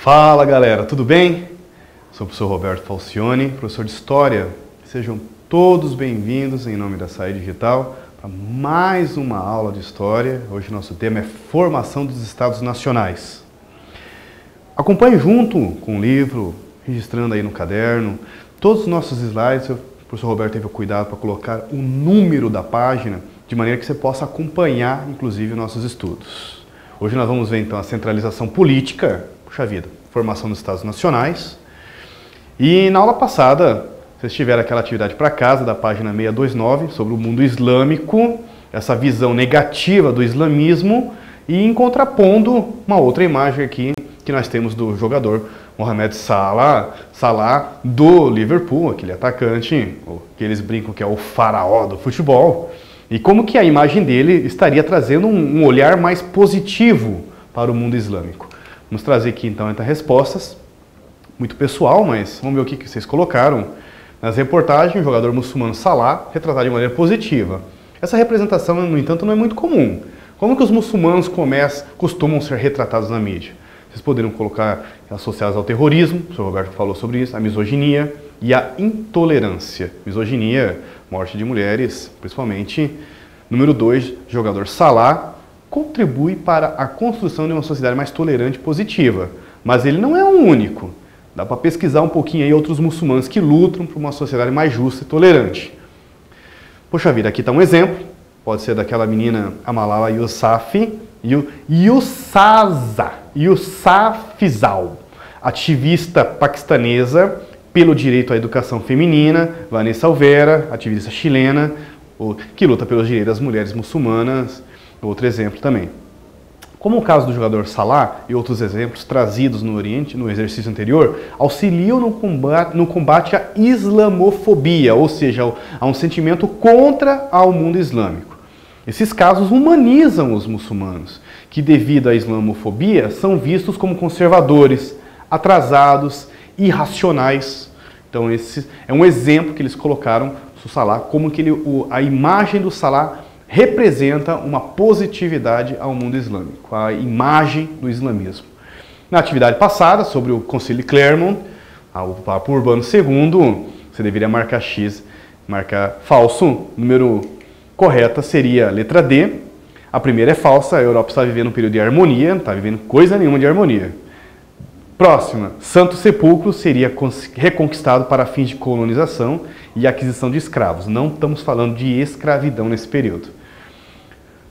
Fala galera, tudo bem? Sou o professor Roberto Falcioni, professor de História. Sejam todos bem-vindos em nome da SAE Digital para mais uma aula de História. Hoje nosso tema é Formação dos Estados Nacionais. Acompanhe junto com o livro, registrando aí no caderno, todos os nossos slides. O professor Roberto teve o cuidado para colocar o número da página, de maneira que você possa acompanhar, inclusive, nossos estudos. Hoje nós vamos ver então a centralização política, puxa vida, formação dos Estados Nacionais. E na aula passada, vocês tiveram aquela atividade para casa da página 629 sobre o mundo islâmico, essa visão negativa do islamismo, e em contrapondo uma outra imagem aqui que nós temos do jogador Mohamed Salah do Liverpool, aquele atacante, que eles brincam que é o faraó do futebol, e como que a imagem dele estaria trazendo um olhar mais positivo para o mundo islâmico. Vamos trazer aqui então as respostas, muito pessoal, mas vamos ver o que vocês colocaram. Nas reportagens, o jogador muçulmano Salah retratado de maneira positiva. Essa representação, no entanto, não é muito comum. Como que os muçulmanos costumam ser retratados na mídia? Vocês poderiam colocar associados ao terrorismo, o Sr. Roberto falou sobre isso, a misoginia e a intolerância. Misoginia, morte de mulheres, principalmente. Número 2, jogador Salah contribui para a construção de uma sociedade mais tolerante e positiva. Mas ele não é o único. Dá para pesquisar um pouquinho aí outros muçulmanos que lutam por uma sociedade mais justa e tolerante. Poxa vida, aqui está um exemplo. Pode ser daquela menina a Malala Yousafzai, ativista paquistanesa pelo direito à educação feminina. Vanessa Alvera, ativista chilena, que luta pelos direitos das mulheres muçulmanas. Outro exemplo também. Como o caso do jogador Salah e outros exemplos trazidos no Oriente, no exercício anterior, auxiliam no combate à islamofobia, ou seja, a um sentimento contra ao mundo islâmico. Esses casos humanizam os muçulmanos, que devido à islamofobia são vistos como conservadores, atrasados, irracionais. Então esse é um exemplo que eles colocaram do Salah, como que a imagem do Salah representa uma positividade ao mundo islâmico, a imagem do islamismo. Na atividade passada, sobre o Concílio de Clermont, o Papa Urbano II, você deveria marcar X, marcar falso. Número correta seria a letra D. A primeira é falsa, a Europa está vivendo um período de harmonia, não está vivendo coisa nenhuma de harmonia. Próxima, Santo Sepulcro seria reconquistado para fins de colonização e aquisição de escravos. Não estamos falando de escravidão nesse período.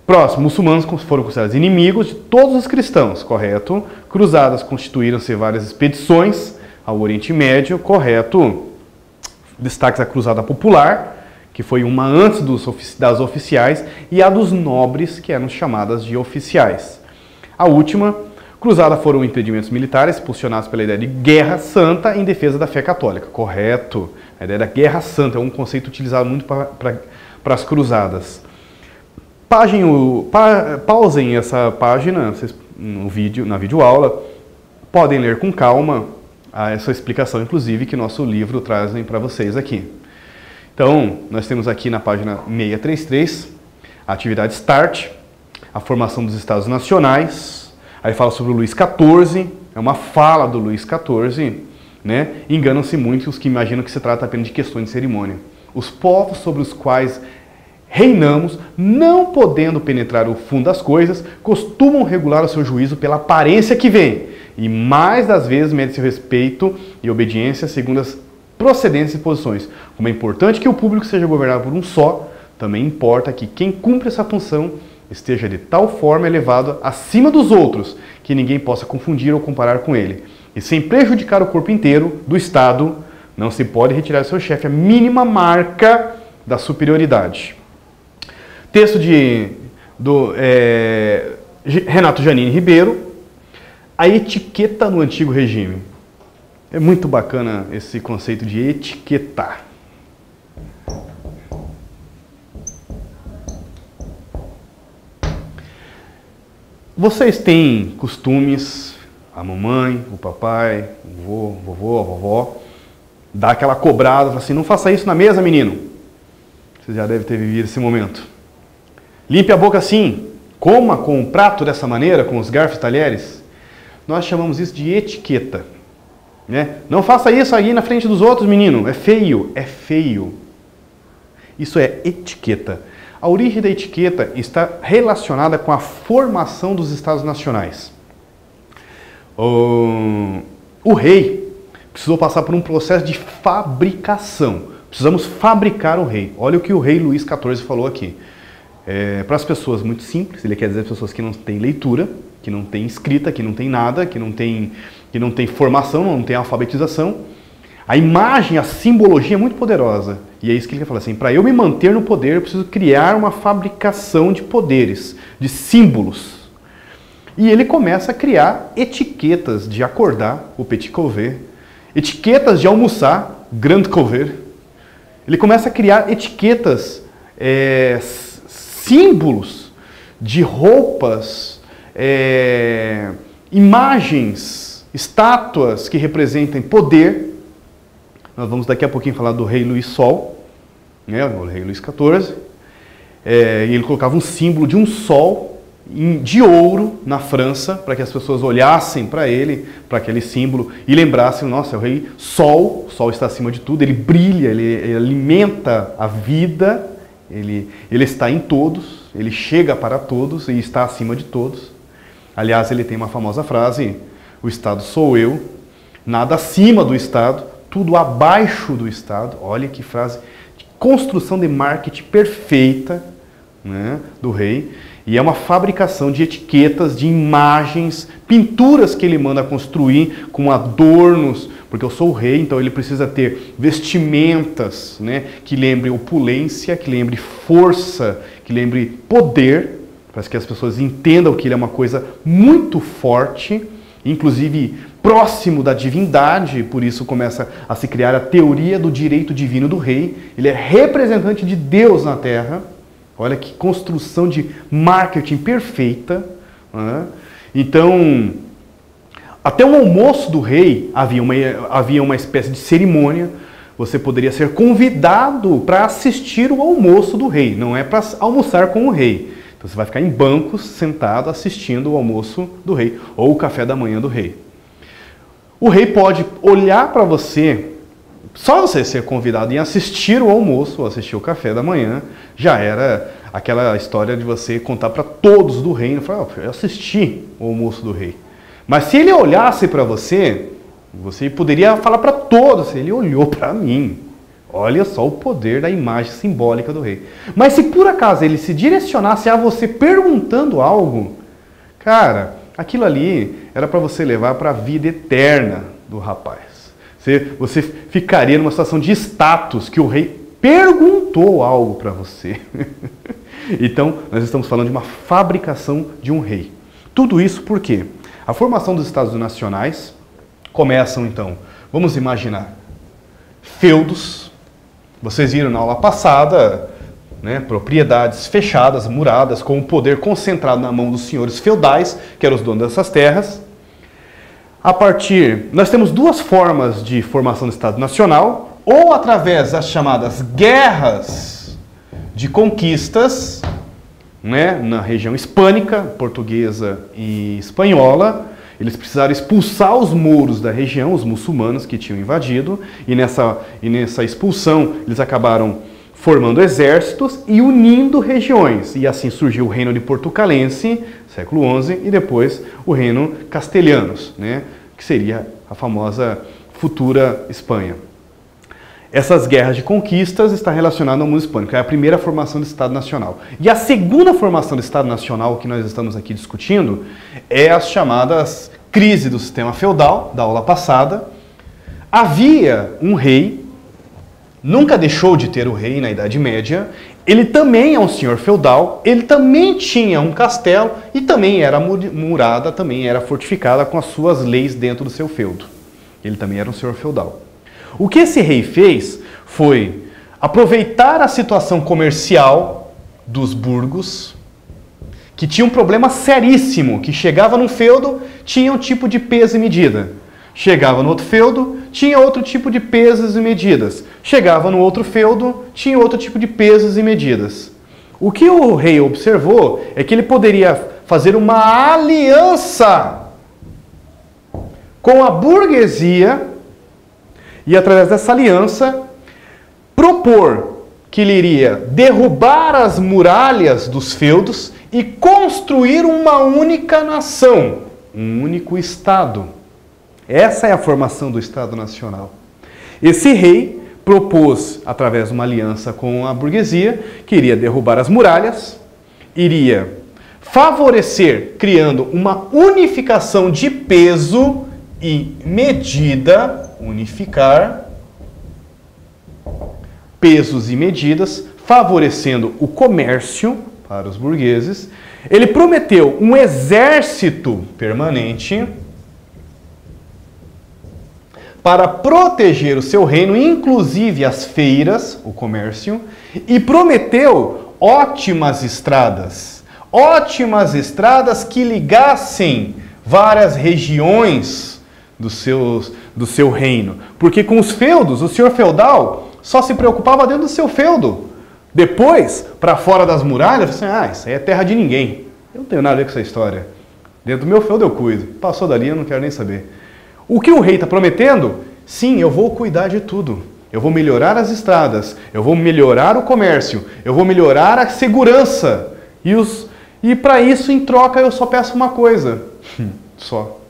Próximo, muçulmanos foram considerados inimigos de todos os cristãos, correto. Cruzadas constituíram-se várias expedições ao Oriente Médio, correto. Destaques a Cruzada Popular, que foi uma antes das oficiais, e a dos nobres, que eram chamadas de oficiais. A última, cruzada foram entendimentos militares impulsionados pela ideia de guerra santa em defesa da fé católica, correto. A ideia da guerra santa é um conceito utilizado muito para as cruzadas. Pausem essa página na videoaula, podem ler com calma essa explicação, inclusive, que nosso livro traz para vocês aqui. Então, nós temos aqui na página 633, a atividade START, a formação dos Estados Nacionais. Aí fala sobre o Luís XIV, é uma fala do Luís XIV, né? Enganam-se muito os que imaginam que se trata apenas de questões de cerimônia. Os povos sobre os quais reinamos, não podendo penetrar o fundo das coisas, costumam regular o seu juízo pela aparência que vem, e mais das vezes mede seu respeito e obediência segundo as procedências e posições. Como é importante que o público seja governado por um só, também importa que quem cumpre essa função esteja de tal forma elevado acima dos outros, que ninguém possa confundir ou comparar com ele. E sem prejudicar o corpo inteiro do Estado, não se pode retirar do seu chefe a mínima marca da superioridade. Texto do Renato Janine Ribeiro, a etiqueta no antigo regime. É muito bacana esse conceito de etiquetar. Vocês têm costumes, a mamãe, o papai, o vovô, a vovó, dá aquela cobrada, fala assim, não faça isso na mesa, menino. Você já deve ter vivido esse momento. Limpe a boca assim, coma com o prato dessa maneira, com os garfos e talheres. nós chamamos isso de etiqueta. Né? Não faça isso aí na frente dos outros, menino. É feio. É feio. Isso é etiqueta. A origem da etiqueta está relacionada com a formação dos Estados Nacionais. O rei precisou passar por um processo de fabricação. Precisamos fabricar o rei. Olha o que o rei Luís XIV falou aqui. Para as pessoas muito simples, ele quer dizer as pessoas que não têm leitura, que não têm escrita, que não têm nada, que não têm formação, não têm alfabetização. A imagem, a simbologia é muito poderosa. E é isso que ele quer falar assim, para eu me manter no poder, eu preciso criar uma fabricação de poderes, de símbolos. E ele começa a criar etiquetas de acordar, o petit couvert, etiquetas de almoçar, grand couvert. Ele começa a criar etiquetas, símbolos de roupas, imagens, estátuas que representem poder. Nós vamos daqui a pouquinho falar do rei Luís Sol, né, o rei Luís XIV. E ele colocava um símbolo de um sol de ouro na França, para que as pessoas olhassem para ele, para aquele símbolo, e lembrassem, nossa, é o rei Sol, o Sol está acima de tudo, ele brilha, ele alimenta a vida, ele está em todos, ele chega para todos e está acima de todos. Aliás, ele tem uma famosa frase, o Estado sou eu, nada acima do Estado, tudo abaixo do Estado. Olha que frase de construção de marketing perfeita, né, do rei. E é uma fabricação de etiquetas, de imagens, pinturas que ele manda construir com adornos, porque eu sou o rei, então ele precisa ter vestimentas, né, que lembrem opulência, que lembre força, que lembre poder, para que as pessoas entendam que ele é uma coisa muito forte, inclusive próximo da divindade, por isso começa a se criar a teoria do direito divino do rei. Ele é representante de Deus na Terra. Olha que construção de marketing perfeita. Né? Então, até o almoço do rei havia uma espécie de cerimônia. Você poderia ser convidado para assistir o almoço do rei. Não é para almoçar com o rei. Então você vai ficar em bancos, sentado, assistindo o almoço do rei. Ou o café da manhã do rei. O rei pode olhar para você. Só você ser convidado em assistir o almoço, ou assistir o café da manhã, já era aquela história de você contar para todos do reino, falar, eu assisti o almoço do rei. Mas se ele olhasse para você, você poderia falar para todos, ele olhou para mim. Olha só o poder da imagem simbólica do rei. Mas se por acaso ele se direcionasse a você perguntando algo, cara, aquilo ali era para você levar para a vida eterna do rapaz. Você ficaria numa situação de status, que o rei perguntou algo para você. Então, nós estamos falando de uma fabricação de um rei. Tudo isso por quê? A formação dos Estados Nacionais começam, então, vamos imaginar, feudos. Vocês viram na aula passada, né, propriedades fechadas, muradas, com o poder concentrado na mão dos senhores feudais, que eram os donos dessas terras. Nós temos duas formas de formação do Estado Nacional, ou através das chamadas guerras de conquistas, né, na região hispânica, portuguesa e espanhola. Eles precisaram expulsar os mouros da região, os muçulmanos que tinham invadido, e nessa expulsão eles acabaram formando exércitos e unindo regiões. E assim surgiu o reino de Portucalense, século XI, e depois o reino castelhanos, né, que seria a famosa futura Espanha. Essas guerras de conquistas estão relacionadas ao mundo hispânico, é a primeira formação do Estado Nacional. E a segunda formação do Estado Nacional que nós estamos aqui discutindo é as chamadas crise do sistema feudal, da aula passada. Havia um rei, nunca deixou de ter o rei na Idade Média, ele também é um senhor feudal, ele também tinha um castelo e também era murada, também era fortificada com as suas leis dentro do seu feudo. Ele também era um senhor feudal. O que esse rei fez foi aproveitar a situação comercial dos burgos, que tinha um problema seríssimo, que chegava num feudo, tinha um tipo de peso e medida. Chegava no outro feudo, tinha outro tipo de pesos e medidas. Chegava no outro feudo, tinha outro tipo de pesos e medidas. O que o rei observou é que ele poderia fazer uma aliança com a burguesia e, através dessa aliança, propor que ele iria derrubar as muralhas dos feudos e construir uma única nação, um único Estado. Essa é a formação do Estado Nacional. Esse rei propôs, através de uma aliança com a burguesia, que iria derrubar as muralhas, iria favorecer, criando uma unificação de peso e medida, unificar pesos e medidas, favorecendo o comércio para os burgueses. Ele prometeu um exército permanente para proteger o seu reino, inclusive as feiras, o comércio, e prometeu ótimas estradas que ligassem várias regiões do seu reino. Porque com os feudos, o senhor feudal só se preocupava dentro do seu feudo. Depois, para fora das muralhas, assim, isso aí é terra de ninguém. Eu não tenho nada a ver com essa história. Dentro do meu feudo eu cuido. Passou dali, eu não quero nem saber. O que o rei está prometendo? Sim, eu vou cuidar de tudo. Eu vou melhorar as estradas, eu vou melhorar o comércio, eu vou melhorar a segurança. E para isso, em troca, eu só peço uma coisa. Só.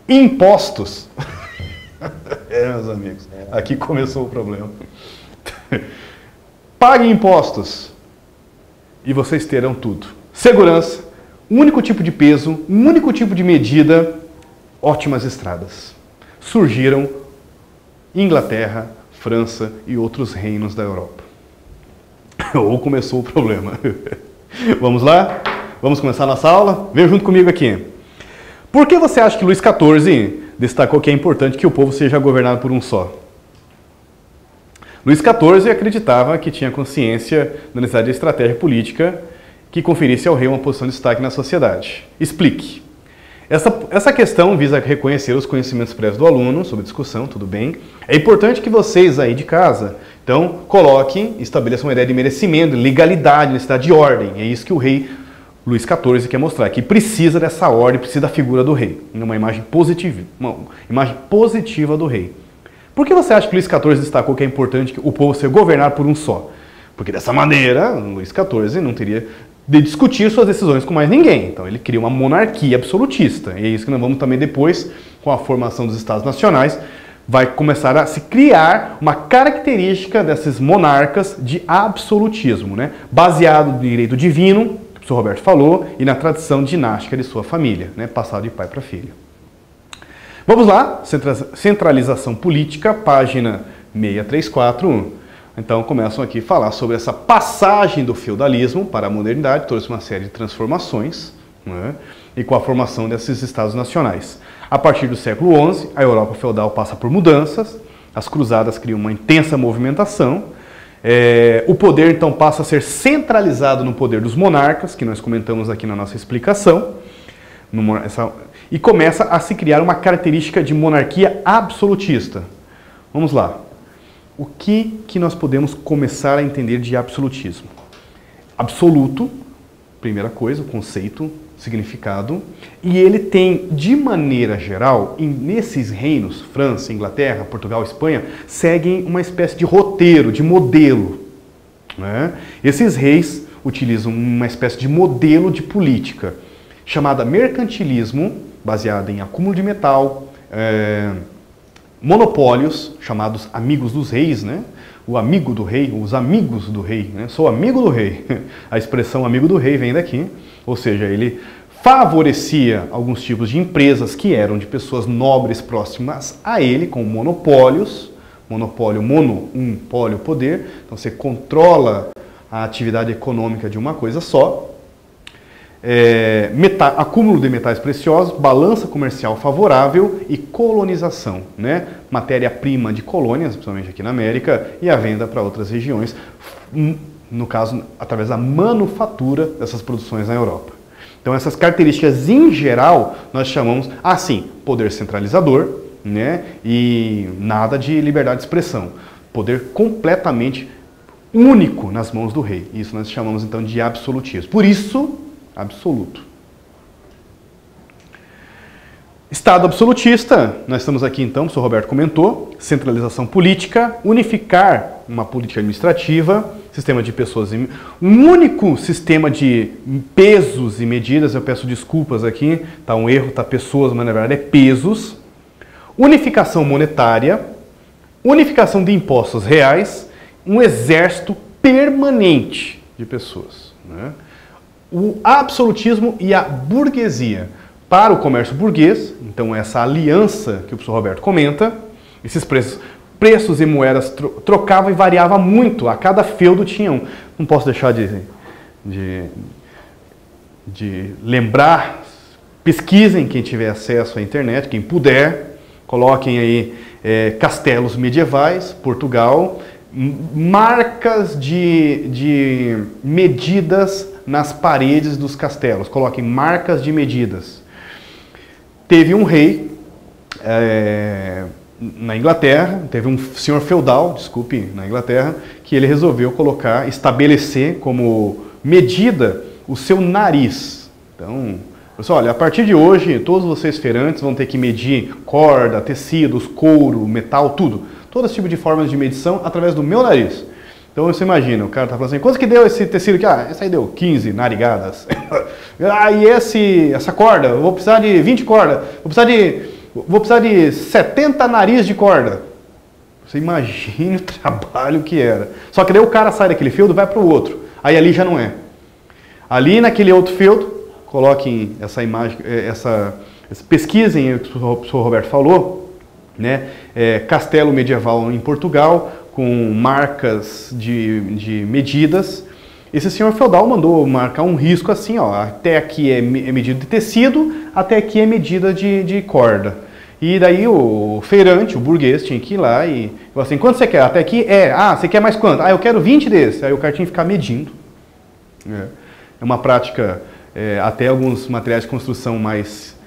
Impostos. Meus amigos, aqui começou o problema. Paguem impostos e vocês terão tudo. Segurança, um único tipo de peso, um único tipo de medida, ótimas estradas. Surgiram Inglaterra, França e outros reinos da Europa. Ou começou o problema. Vamos lá? Vamos começar nossa aula? Vem junto comigo aqui. Por que você acha que Luís XIV destacou que é importante que o povo seja governado por um só? Luís XIV acreditava que tinha consciência da necessidade de estratégia política que conferisse ao rei uma posição de destaque na sociedade. Explique. Essa questão visa reconhecer os conhecimentos prévios do aluno sobre discussão, tudo bem. É importante que vocês aí de casa, então, coloquem, estabeleçam uma ideia de merecimento, legalidade, necessidade de ordem. É isso que o rei Luís XIV quer mostrar, que precisa dessa ordem, precisa da figura do rei. Uma imagem positiva do rei. Por que você acha que Luís XIV destacou que é importante que o povo ser governado por um só? Porque dessa maneira, Luís XIV não teria de discutir suas decisões com mais ninguém. Então ele cria uma monarquia absolutista. E é isso que nós vamos também depois, com a formação dos Estados Nacionais, vai começar a se criar uma característica desses monarcas de absolutismo, né? Baseado no direito divino, que o professor Roberto falou, e na tradição dinástica de sua família, né? Passado de pai para filho. Vamos lá, centralização política, página 634. Então começam aqui a falar sobre essa passagem do feudalismo para a modernidade, trouxe uma série de transformações, né? E com a formação desses estados nacionais. A partir do século XI, a Europa feudal passa por mudanças, as cruzadas criam uma intensa movimentação, o poder então passa a ser centralizado no poder dos monarcas, que nós comentamos aqui na nossa explicação, e começa a se criar uma característica de monarquia absolutista. Vamos lá. O que nós podemos começar a entender de absolutismo? Absoluto, primeira coisa, o conceito, significado, e ele tem, de maneira geral, nesses reinos, França, Inglaterra, Portugal, Espanha, seguem uma espécie de roteiro, de modelo, né? Esses reis utilizam uma espécie de modelo de política, chamada mercantilismo, baseada em acúmulo de metal, monopólios, chamados amigos dos reis, né? O amigo do rei, os amigos do rei, né? Sou amigo do rei. A expressão amigo do rei vem daqui, ou seja, ele favorecia alguns tipos de empresas que eram de pessoas nobres próximas a ele, com monopólios, monopólio, pólio, poder, então você controla a atividade econômica de uma coisa só, acúmulo de metais preciosos, balança comercial favorável e colonização, né? Matéria-prima de colônias, principalmente aqui na América, e a venda para outras regiões, no caso, através da manufatura dessas produções na Europa. Então essas características em geral nós chamamos, poder centralizador, né? E nada de liberdade de expressão. Poder completamente único nas mãos do rei. Isso nós chamamos então de absolutismo. Por isso, absoluto. Estado absolutista, nós estamos aqui então, o professor Roberto comentou, centralização política, unificar uma política administrativa, sistema de pessoas, um único sistema de pesos e medidas, eu peço desculpas aqui, tá um erro, tá pessoas, mas na verdade é pesos, unificação monetária, unificação de impostos reais, um exército permanente de pessoas, né? O absolutismo e a burguesia. Para o comércio burguês, então essa aliança que o professor Roberto comenta, esses preços e moedas trocavam e variavam muito, a cada feudo tinha um. Não posso deixar de lembrar, pesquisem quem tiver acesso à internet, quem puder, coloquem aí castelos medievais, Portugal, marcas de medidas nas paredes dos castelos, coloquem marcas de medidas. Teve um rei na Inglaterra, teve um senhor feudal, desculpe, na Inglaterra, que ele resolveu estabelecer como medida o seu nariz. Então, pessoal, olha, a partir de hoje, todos vocês feirantes vão ter que medir corda, tecidos, couro, metal, tudo. Todo esse tipo de formas de medição através do meu nariz. Então você imagina, o cara tá falando assim, quanto que deu esse tecido aqui? Ah, esse aí deu 15 narigadas. Ah, e essa corda? Eu vou precisar de 20 cordas. Vou precisar de 70 nariz de corda. Você imagina o trabalho que era. Só que daí o cara sai daquele feudo e vai para o outro. Aí ali já não é. Ali naquele outro feudo, coloquem essa imagem, pesquisem o que o professor Roberto falou, né? Castelo medieval em Portugal, com marcas de medidas. Esse senhor feudal mandou marcar um risco assim, ó, até aqui é medida de tecido, até aqui é medida de corda. E daí o feirante, o burguês, tinha que ir lá e falou assim, quanto você quer? Até aqui você quer mais quanto? Ah, eu quero 20 desses. Aí o cara tinha que ficar medindo. É uma prática, até alguns materiais de construção mais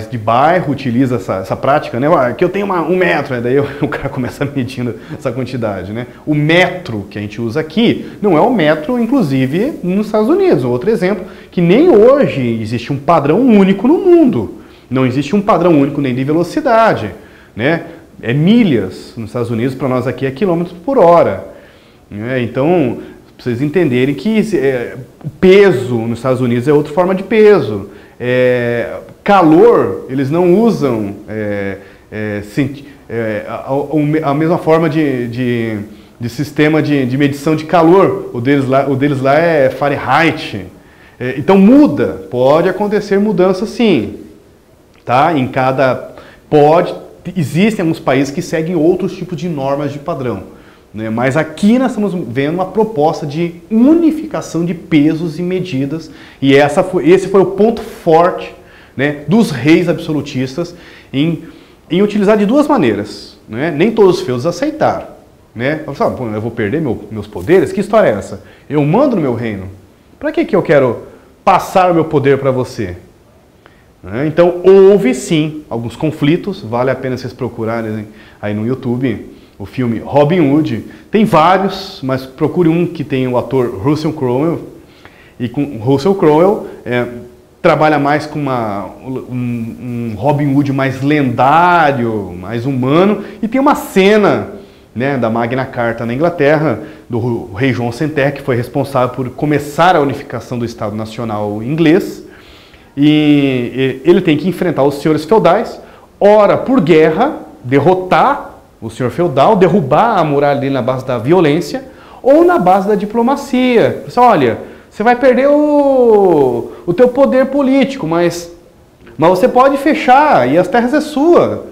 de bairro utiliza essa prática, né? Aqui eu tenho 1 metro, daí o cara começa medindo essa quantidade, né? O metro que a gente usa aqui não é o metro, inclusive, nos Estados Unidos. Outro exemplo, que nem hoje existe um padrão único no mundo. Não existe um padrão único nem de velocidade, né? É milhas nos Estados Unidos, para nós aqui é quilômetros por hora. Então, para vocês entenderem que o peso nos Estados Unidos é outra forma de peso. Calor, eles não usam a mesma forma de sistema de medição de calor. O deles lá é Fahrenheit. Então muda, pode acontecer mudança sim. Tá? Existem alguns países que seguem outros tipos de normas de padrão. Né? Mas aqui nós estamos vendo uma proposta de unificação de pesos e medidas. E esse foi o ponto forte, né, dos reis absolutistas em utilizar de duas maneiras. Né? Nem todos os feudos aceitaram. Né? Eu vou perder meus poderes? Que história é essa? Eu mando no meu reino. Para que eu quero passar o meu poder para você? Né? Então houve sim alguns conflitos. Vale a pena vocês procurarem aí no YouTube o filme Robin Hood. Tem vários, mas procure um que tem o ator Russell Crowe. E com Russell Crowe trabalha mais com um Robin Hood mais lendário, mais humano. E tem uma cena, né, da Magna Carta na Inglaterra, do rei João Sem-Terra, que foi responsável por começar a unificação do Estado Nacional inglês. E ele tem que enfrentar os senhores feudais, ora por guerra, derrotar o senhor feudal, derrubar a muralha dele na base da violência, ou na base da diplomacia. Olha, você vai perder o teu poder político, mas você pode fechar e as terras é sua.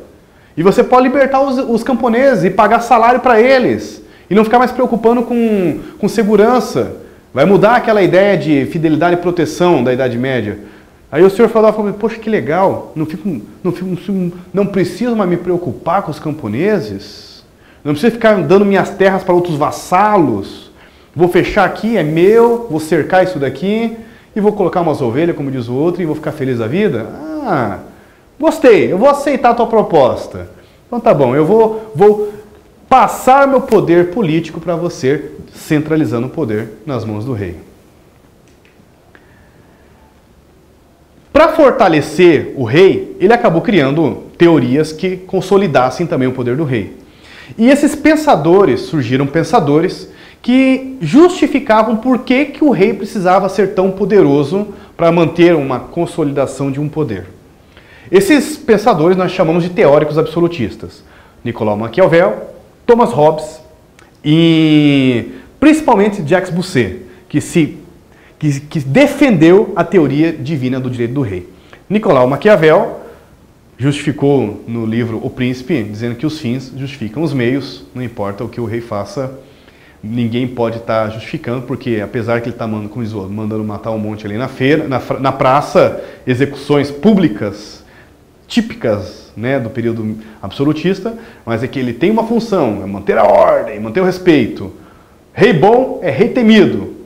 E você pode libertar os camponeses e pagar salário para eles. E não ficar mais preocupando com segurança. Vai mudar aquela ideia de fidelidade e proteção da Idade Média. Aí o senhor falou, poxa, que legal, não preciso mais me preocupar com os camponeses, não preciso ficar dando minhas terras para outros vassalos, vou fechar aqui, é meu, vou cercar isso daqui e vou colocar umas ovelhas, como diz o outro, e vou ficar feliz da vida? Ah, gostei, eu vou aceitar a tua proposta. Então tá bom, eu vou passar meu poder político para você, centralizando o poder nas mãos do rei. Para fortalecer o rei, ele acabou criando teorias que consolidassem também o poder do rei. E esses pensadores, surgiram pensadores que justificavam por que o rei precisava ser tão poderoso para manter uma consolidação de um poder. Esses pensadores nós chamamos de teóricos absolutistas. Nicolau Maquiavel, Thomas Hobbes e principalmente Jacques Boussuet, que defendeu a teoria divina do direito do rei. Nicolau Maquiavel justificou no livro O Príncipe, dizendo que os fins justificam os meios, não importa o que o rei faça, ninguém pode estar justificando, porque apesar que ele está mandando matar um monte ali na feira, na praça, execuções públicas típicas, né, do período absolutista, mas é que ele tem uma função, é manter a ordem, manter o respeito. Rei bom é rei temido.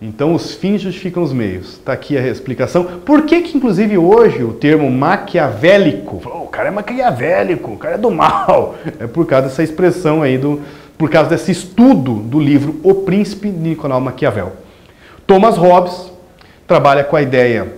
Então os fins justificam os meios. Está aqui a explicação. Por que inclusive hoje o termo maquiavélico, o cara é maquiavélico, o cara é do mal, é por causa dessa expressão aí, por causa desse estudo do livro O Príncipe de Nicolau Maquiavel. Thomas Hobbes trabalha com a ideia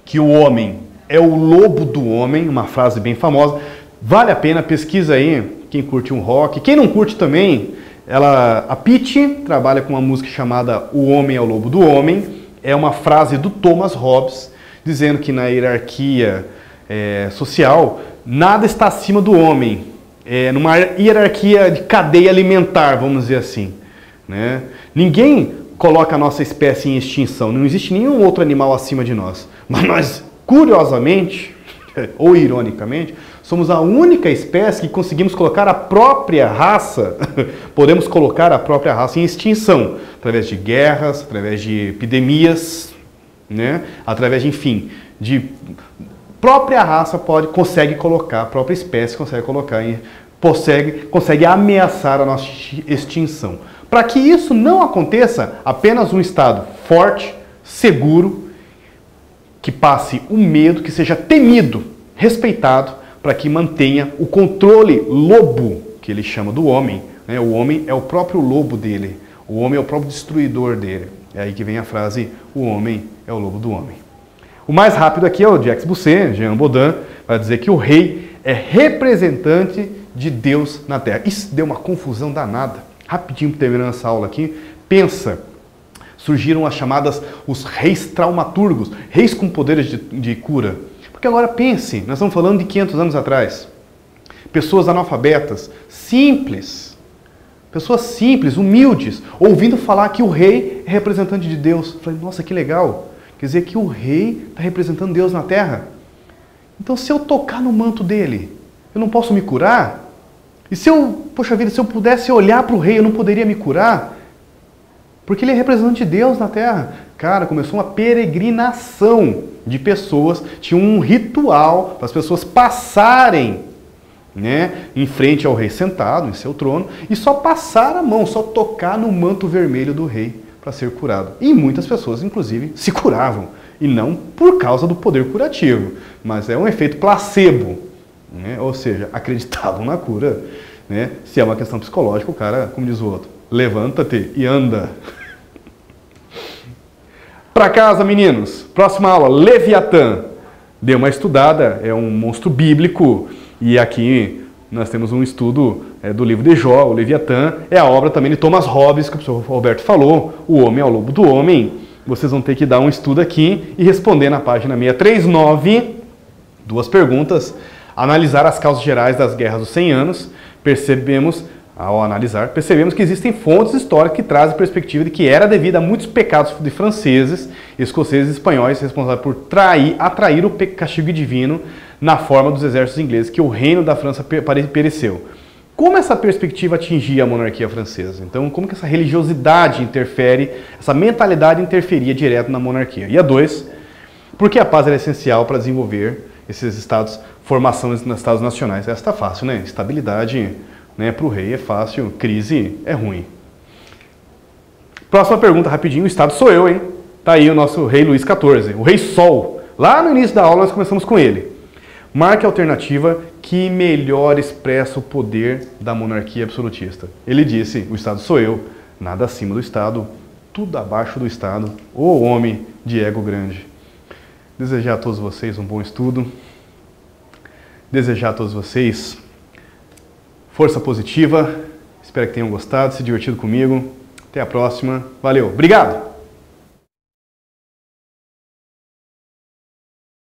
que o homem é o lobo do homem, uma frase bem famosa. Vale a pena, pesquisa aí, quem curte um rock, quem não curte também. A Pitty trabalha com uma música chamada O Homem é o Lobo do Homem. É uma frase do Thomas Hobbes, dizendo que na hierarquia social, nada está acima do homem. Numa hierarquia de cadeia alimentar, vamos dizer assim, né? Ninguém coloca a nossa espécie em extinção, não existe nenhum outro animal acima de nós. Mas nós, curiosamente, ou ironicamente, somos a única espécie que conseguimos colocar a própria raça, podemos colocar a própria raça em extinção, através de guerras, através de epidemias, né? Através de, enfim, de própria raça consegue colocar, a própria espécie consegue colocar, consegue ameaçar a nossa extinção. Para que isso não aconteça, apenas um Estado forte, seguro, que passe o medo, que seja temido, respeitado, para que mantenha o controle lobo, que ele chama do homem, né? O homem é o próprio lobo dele, o homem é o próprio destruidor dele. É aí que vem a frase, o homem é o lobo do homem. O mais rápido aqui é o Jacques Boussuet, Jean Baudin, vai dizer que o rei é representante de Deus na terra. Isso deu uma confusão danada. Rapidinho, terminando essa aula aqui, pensa, surgiram as chamadas, os reis traumaturgos, reis com poderes de cura. Porque agora pense, nós estamos falando de 500 anos atrás. Pessoas analfabetas, pessoas simples, humildes, ouvindo falar que o rei é representante de Deus. Eu falei, nossa, que legal. Quer dizer que o rei está representando Deus na terra. Então, se eu tocar no manto dele, eu não posso me curar? E se eu, poxa vida, se eu pudesse olhar para o rei, eu não poderia me curar? Porque ele é representante de Deus na terra. Cara, começou uma peregrinação de pessoas, tinha um ritual para as pessoas passarem, né, em frente ao rei sentado em seu trono e só passar a mão, só tocar no manto vermelho do rei para ser curado. E muitas pessoas, inclusive, se curavam. E não por causa do poder curativo, mas é um efeito placebo, né? Ou seja, acreditavam na cura, né? Se é uma questão psicológica, o cara, como diz o outro, levanta-te e anda. Para casa, meninos. Próxima aula, Leviatã. Dê uma estudada, é um monstro bíblico. E aqui nós temos um estudo do livro de Jó, o Leviatã. É a obra também de Thomas Hobbes, que o professor Roberto falou. O homem é o lobo do homem. Vocês vão ter que dar um estudo aqui e responder na página 639, duas perguntas. Analisar as causas gerais das guerras dos 100 anos. Ao analisar, percebemos que existem fontes históricas que trazem a perspectiva de que era devido a muitos pecados de franceses, escoceses e espanhóis responsáveis por atrair o castigo divino na forma dos exércitos ingleses, que o reino da França pereceu. Como essa perspectiva atingia a monarquia francesa? Então, como que essa religiosidade interfere, essa mentalidade interferia direto na monarquia? E a 2, porque a paz era essencial para desenvolver esses estados, formação nos estados nacionais. Essa está fácil, né? Estabilidade, né, para o rei é fácil, crise é ruim. Próxima pergunta, rapidinho, o Estado sou eu, hein? Tá aí o nosso rei Luís XIV, o rei Sol. Lá no início da aula nós começamos com ele. Marque a alternativa que melhor expressa o poder da monarquia absolutista. Ele disse, o Estado sou eu, nada acima do Estado, tudo abaixo do Estado, o homem de ego grande. Desejar a todos vocês um bom estudo. Desejar a todos vocês força positiva. Espero que tenham gostado, se divertido comigo. Até a próxima. Valeu. Obrigado!